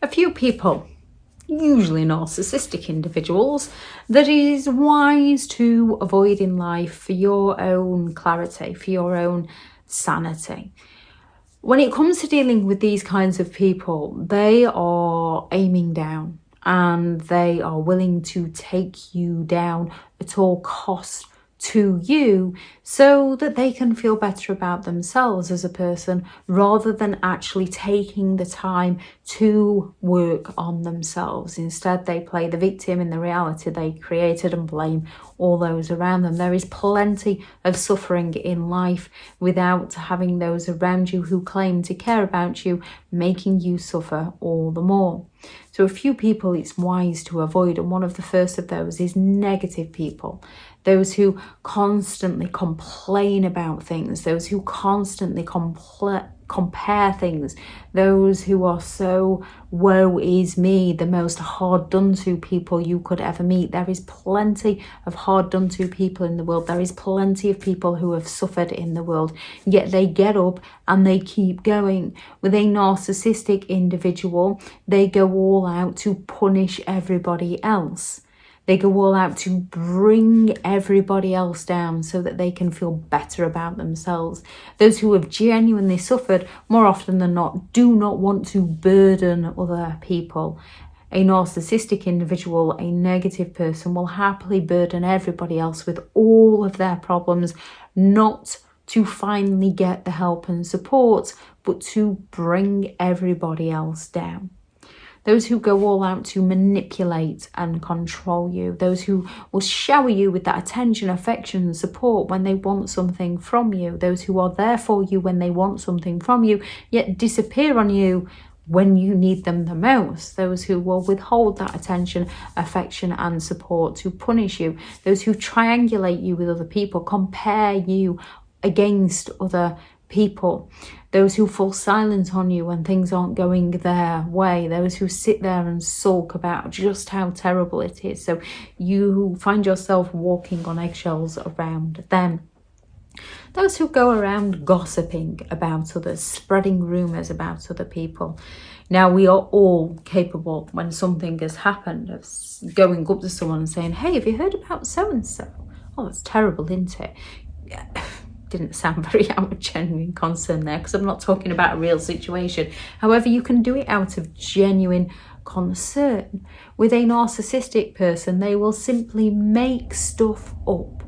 a few people, usually narcissistic individuals, that it is wise to avoid in life for your own clarity, for your own sanity. When it comes to dealing with these kinds of people, they are aiming down and they are willing to take you down at all costs to you so that they can feel better about themselves as a person, rather than actually taking the time to work on themselves. Instead, they play the victim in the reality they created and blame all those around them. There is plenty of suffering in life without having those around you who claim to care about you, making you suffer all the more. So a few people it's wise to avoid, and one of the first of those is negative people. Those who constantly complain about things, those who constantly compare things, those who are so woe is me, the most hard done to people you could ever meet. There is plenty of hard done to people in the world. There is plenty of people who have suffered in the world, yet they get up and they keep going. With a narcissistic individual, they go all out to punish everybody else. They go all out to bring everybody else down so that they can feel better about themselves. Those who have genuinely suffered, more often than not, do not want to burden other people. A narcissistic individual, a negative person, will happily burden everybody else with all of their problems, not to finally get the help and support, but to bring everybody else down. Those who go all out to manipulate and control you. Those who will shower you with that attention, affection and support when they want something from you. Those who are there for you when they want something from you, yet disappear on you when you need them the most. Those who will withhold that attention, affection and support to punish you. Those who triangulate you with other people, compare you against other people. Those who fall silent on you when things aren't going their way. Those who sit there and sulk about just how terrible it is. So you find yourself walking on eggshells around them. Those who go around gossiping about others, spreading rumours about other people. Now, we are all capable, when something has happened, of going up to someone and saying, hey, have you heard about so-and-so? Oh, that's terrible, isn't it? Yeah. Didn't sound very out of genuine concern there, because I'm not talking about a real situation. However, you can do it out of genuine concern. With a narcissistic person, they will simply make stuff up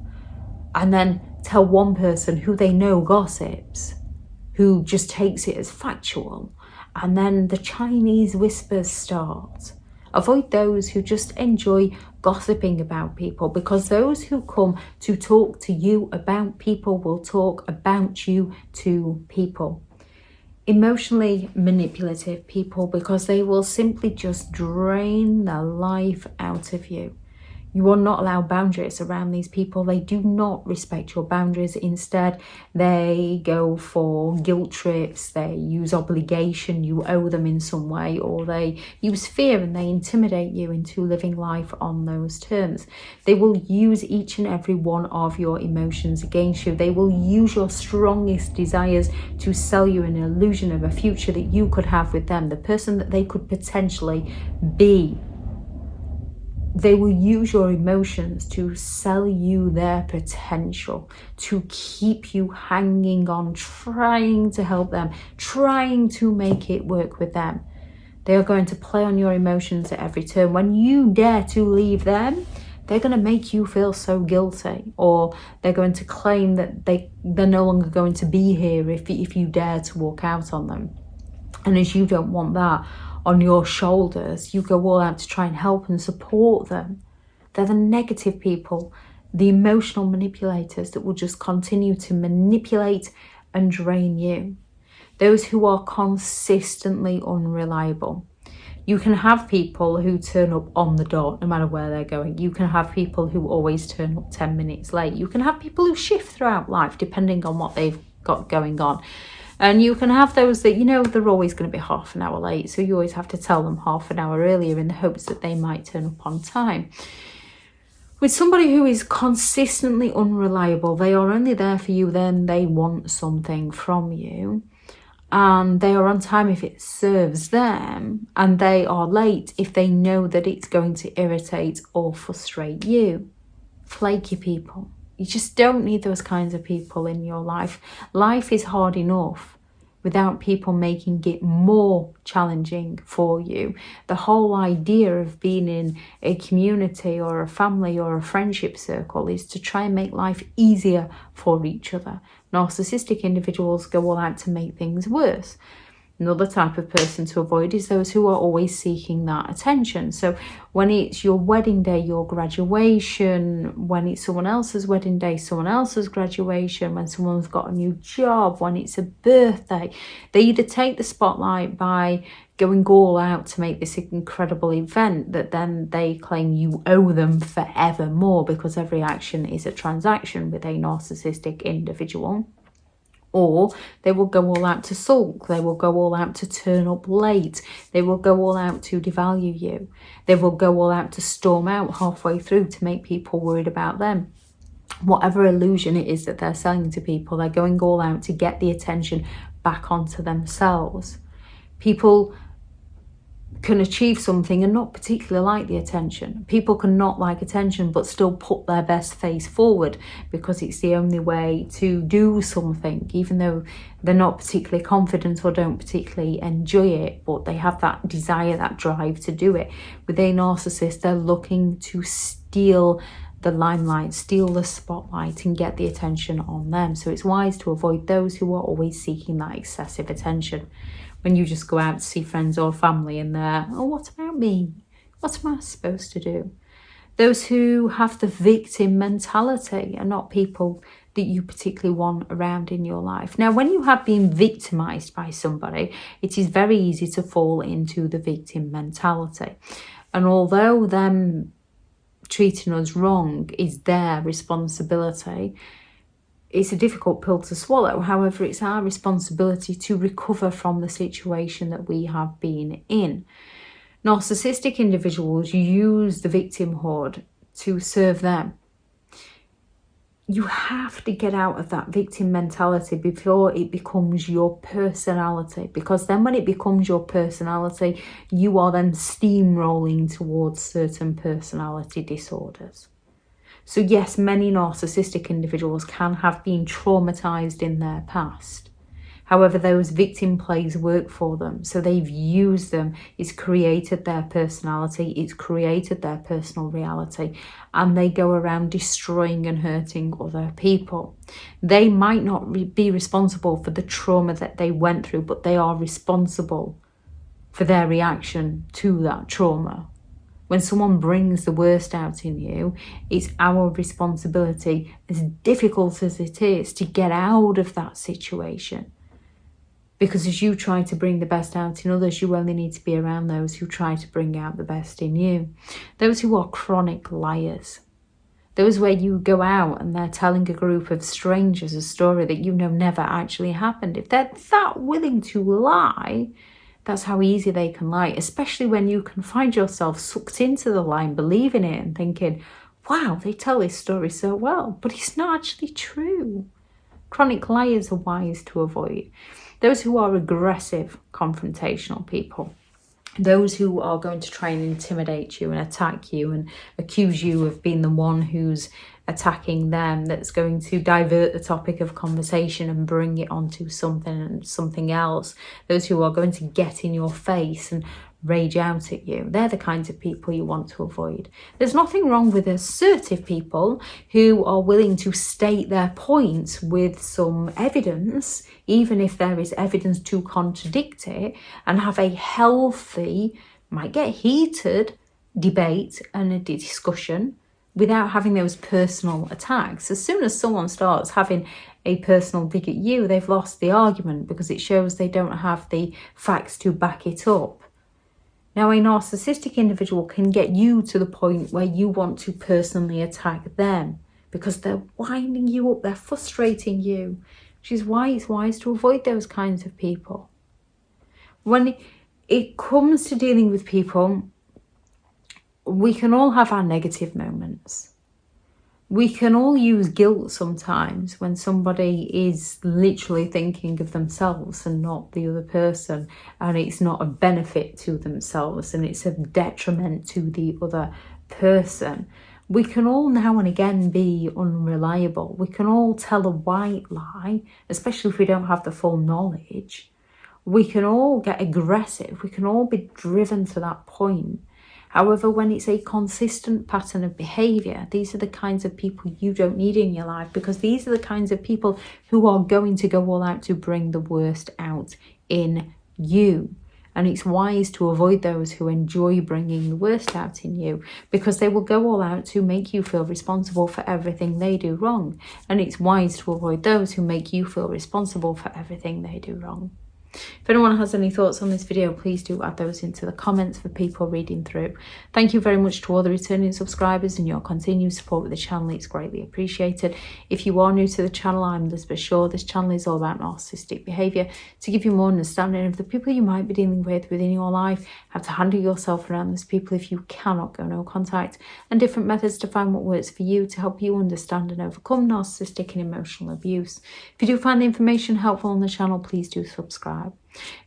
and then tell one person who they know gossips, who just takes it as factual, and then the Chinese whispers start. Avoid those who just enjoy gossiping about people, because those who come to talk to you about people will talk about you to people. Emotionally manipulative people, because they will simply just drain the life out of you. You will not allow boundaries around these people. They do not respect your boundaries. Instead, they go for guilt trips. They use obligation. You owe them in some way, or they use fear and they intimidate you into living life on those terms. They will use each and every one of your emotions against you. They will use your strongest desires to sell you an illusion of a future that you could have with them, the person that they could potentially be. They will use your emotions to sell you their potential, to keep you hanging on, trying to help them, trying to make it work with them. They are going to play on your emotions at every turn. When you dare to leave them, they're going to make you feel so guilty, or they're going to claim that they're no longer going to be here if you dare to walk out on them. And as you don't want that on your shoulders, you go all out to try and help and support them. They're the negative people, the emotional manipulators that will just continue to manipulate and drain you. Those who are consistently unreliable. You can have people who turn up on the dot no matter where they're going. You can have people who always turn up 10 minutes late. You can have people who shift throughout life depending on what they've got going on. And you can have those that, you know, they're always going to be half an hour late. So you always have to tell them half an hour earlier in the hopes that they might turn up on time. With somebody who is consistently unreliable, they are only there for you then they want something from you. and they are on time if it serves them, and they are late if they know that it's going to irritate or frustrate you. Flaky people. You just don't need those kinds of people in your life. Life is hard enough without people making it more challenging for you. The whole idea of being in a community or a family or a friendship circle is to try and make life easier for each other. Narcissistic individuals go all out to make things worse. Another type of person to avoid is those who are always seeking that attention. So when it's your wedding day, your graduation, when it's someone else's wedding day, someone else's graduation, when someone's got a new job, when it's a birthday, they either take the spotlight by going all out to make this incredible event that then they claim you owe them forevermore, because every action is a transaction with a narcissistic individual. Or they will go all out to sulk, they will go all out to turn up late, they will go all out to devalue you, they will go all out to storm out halfway through to make people worried about them. Whatever illusion it is that they're selling to people, they're going all out to get the attention back onto themselves. People can achieve something and not particularly like the attention. People can not like attention but still put their best face forward because it's the only way to do something, even though they're not particularly confident or don't particularly enjoy it, but they have that desire, that drive to do it. With a narcissist, they're looking to steal the limelight, steal the spotlight and get the attention on them. So it's wise to avoid those who are always seeking that excessive attention. When you just go out to see friends or family and they're, oh, what about me? What am I supposed to do? Those who have the victim mentality are not people that you particularly want around in your life. Now, when you have been victimized by somebody, it is very easy to fall into the victim mentality. And although them treating us wrong is their responsibility, it's a difficult pill to swallow. However, it's our responsibility to recover from the situation that we have been in. Narcissistic individuals use the victimhood to serve them. You have to get out of that victim mentality before it becomes your personality, because then when it becomes your personality, you are then steamrolling towards certain personality disorders. So yes, many narcissistic individuals can have been traumatized in their past. However, those victim plays work for them. So they've used them. It's created their personality. It's created their personal reality. And they go around destroying and hurting other people. They might not be responsible for the trauma that they went through, but they are responsible for their reaction to that trauma. When someone brings the worst out in you, it's our responsibility, as difficult as it is, to get out of that situation. Because as you try to bring the best out in others, you only need to be around those who try to bring out the best in you. Those who are chronic liars. Those where you go out and they're telling a group of strangers a story that you know never actually happened. If they're that willing to lie, that's how easy they can lie, especially when you can find yourself sucked into the lie and believing it and thinking, wow, they tell this story so well, but it's not actually true. Chronic liars are wise to avoid. Those who are aggressive, confrontational people. Those who are going to try and intimidate you and attack you and accuse you of being the one who's attacking them, that's going to divert the topic of conversation and bring it onto something else. Those who are going to get in your face and rage out at you. They're the kinds of people you want to avoid. There's nothing wrong with assertive people who are willing to state their points with some evidence, even if there is evidence to contradict it, and have a healthy, might get heated, debate and a discussion without having those personal attacks. As soon as someone starts having a personal dig at you, they've lost the argument because it shows they don't have the facts to back it up. Now, a narcissistic individual can get you to the point where you want to personally attack them because they're winding you up, they're frustrating you, which is why it's wise to avoid those kinds of people. When it comes to dealing with people, we can all have our negative moments. We can all use guilt sometimes when somebody is literally thinking of themselves and not the other person, and it's not a benefit to themselves and it's a detriment to the other person. We can all now and again be unreliable. We can all tell a white lie, especially if we don't have the full knowledge. We can all get aggressive. We can all be driven to that point. However, when it's a consistent pattern of behaviour, these are the kinds of people you don't need in your life, because these are the kinds of people who are going to go all out to bring the worst out in you. And it's wise to avoid those who enjoy bringing the worst out in you, because they will go all out to make you feel responsible for everything they do wrong. And it's wise to avoid those who make you feel responsible for everything they do wrong. If anyone has any thoughts on this video, please do add those into the comments for people reading through. Thank you very much to all the returning subscribers and your continued support with the channel. It's greatly appreciated. If you are new to the channel, I'm Elizabeth Shaw. This channel is all about narcissistic behaviour, to give you more understanding of the people you might be dealing with within your life, how to handle yourself around those people if you cannot go no contact, and different methods to find what works for you to help you understand and overcome narcissistic and emotional abuse. If you do find the information helpful on the channel, please do subscribe.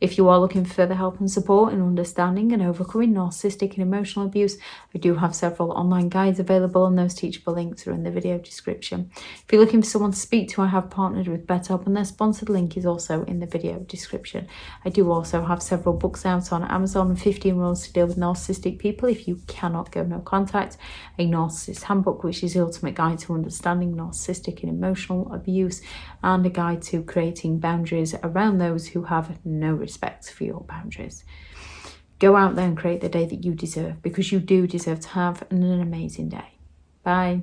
If you are looking for further help and support in understanding and overcoming narcissistic and emotional abuse, I do have several online guides available, and those teachable links are in the video description. If you're looking for someone to speak to, I have partnered with BetterHelp, and their sponsored link is also in the video description. I do also have several books out on Amazon: 15 Rules to Deal with Narcissistic People If You Cannot Go No Contact, a Narcissists Handbook, which is the ultimate guide to understanding narcissistic and emotional abuse, and a guide to creating boundaries around those who have no respect for your boundaries. Go out there and create the day that you deserve, because you do deserve to have an amazing day. Bye.